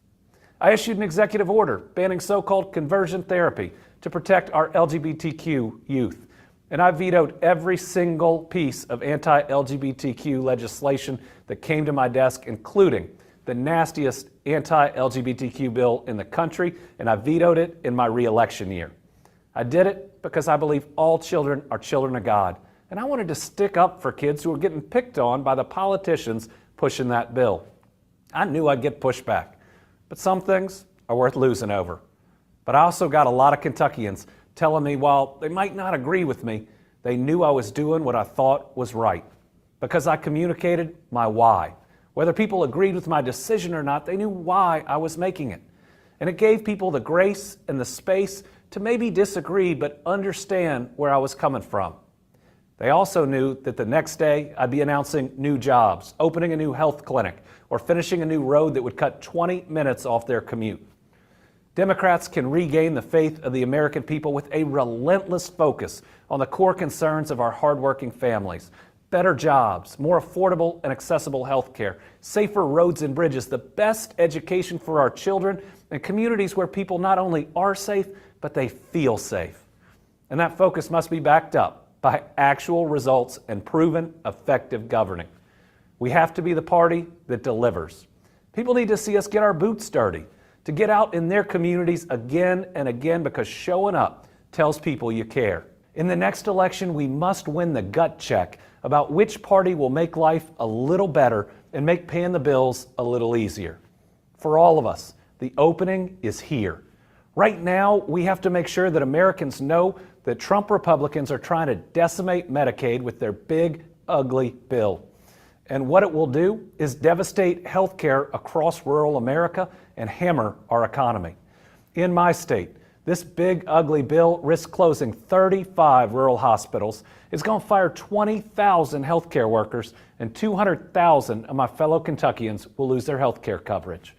I issued an executive order banning so-called conversion therapy to protect our LGBTQ youth. And I vetoed every single piece of anti-LGBTQ legislation that came to my desk, including the nastiest anti-LGBTQ bill in the country, and I vetoed it in my re-election year. I did it because I believe all children are children of God, and I wanted to stick up for kids who were getting picked on by the politicians pushing that bill. I knew I'd get pushback, but some things are worth losing over. But I also got a lot of Kentuckians telling me while they might not agree with me, they knew I was doing what I thought was right, because I communicated my why. Whether people agreed with my decision or not, they knew why I was making it. And it gave people the grace and the space to maybe disagree, but understand where I was coming from. They also knew that the next day I'd be announcing new jobs, opening a new health clinic, or finishing a new road that would cut 20 minutes off their commute. Democrats can regain the faith of the American people with a relentless focus on the core concerns of our hardworking families. Better jobs, more affordable and accessible health care, safer roads and bridges, the best education for our children, and communities where people not only are safe, but they feel safe. And that focus must be backed up by actual results and proven effective governing. We have to be the party that delivers. People need to see us get our boots dirty, to get out in their communities again and again, because showing up tells people you care. In the next election, we must win the gut check about which party will make life a little better and make paying the bills a little easier. For all of us, the opening is here. Right now, we have to make sure that Americans know that Trump Republicans are trying to decimate Medicaid with their big, ugly bill. And what it will do is devastate health care across rural America and hammer our economy. In my state, this big, ugly bill risks closing 35 rural hospitals. It's going to fire 20,000 healthcare workers, and 200,000 of my fellow Kentuckians will lose their healthcare coverage.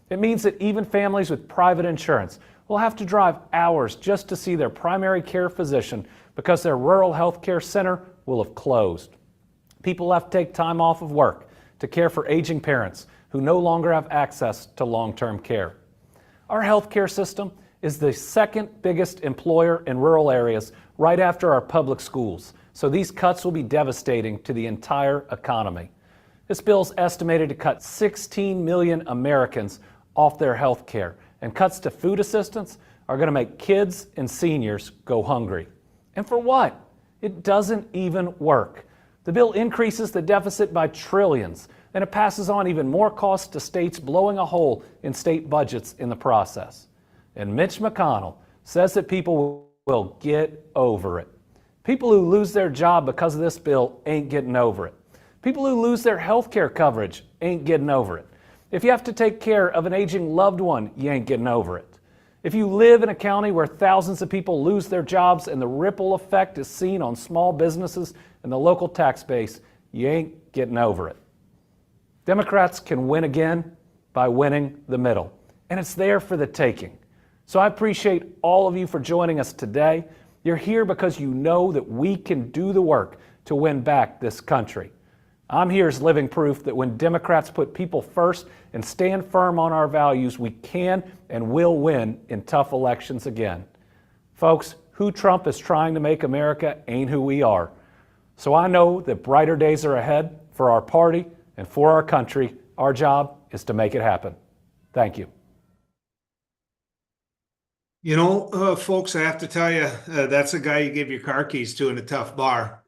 It means that even families with private insurance will have to drive hours just to see their primary care physician because their rural healthcare center will have closed. People have to take time off of work to care for aging parents who no longer have access to long-term care. Our healthcare system is the second biggest employer in rural areas right after our public schools, so these cuts will be devastating to the entire economy. This bill is estimated to cut 16 million Americans off their health care, and cuts to food assistance are going to make kids and seniors go hungry. And for what? It doesn't even work. The bill increases the deficit by trillions, and it passes on even more costs to states, blowing a hole in state budgets in the process. And Mitch McConnell says that people will get over it. People who lose their job because of this bill ain't getting over it. People who lose their health care coverage ain't getting over it. If you have to take care of an aging loved one, you ain't getting over it. If you live in a county where thousands of people lose their jobs and the ripple effect is seen on small businesses and the local tax base, you ain't getting over it. Democrats can win again by winning the middle, and it's there for the taking. So I appreciate all of you for joining us today. You're here because you know that we can do the work to win back this country. I'm here as living proof that when Democrats put people first and stand firm on our values, we can and will win in tough elections again. Folks, who Trump is trying to make America ain't who we are. So I know that brighter days are ahead for our party and for our country. Our job is to make it happen. Thank you. You know, folks, I have to tell you, that's a guy you give your car keys to in a tough bar.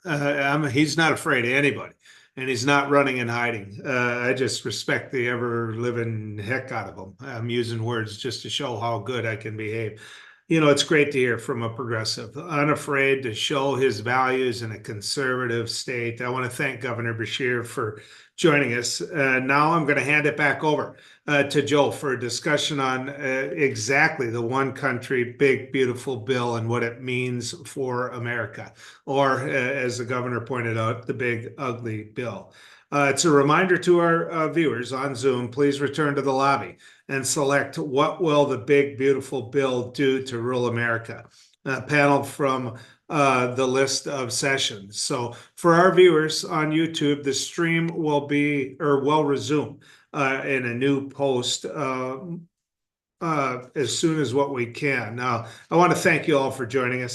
He's not afraid of anybody, and he's not running and hiding. I just respect the ever-living heck out of him. I'm using words just to show how good I can behave. You know, it's great to hear from a progressive, unafraid to show his values in a conservative state. I want to thank Governor Beshear for joining us. Now I'm going to hand it back over to Joe for a discussion on exactly the one country, big, beautiful bill and what it means for America, or as the governor pointed out, the big, ugly bill. It's a reminder to our viewers on Zoom, please return to the lobby and select what will the big, beautiful bill do to rural America, paneled from the list of sessions. So for our viewers on YouTube, the stream will resume in a new post as soon as what we can. Now, I want to thank you all for joining us.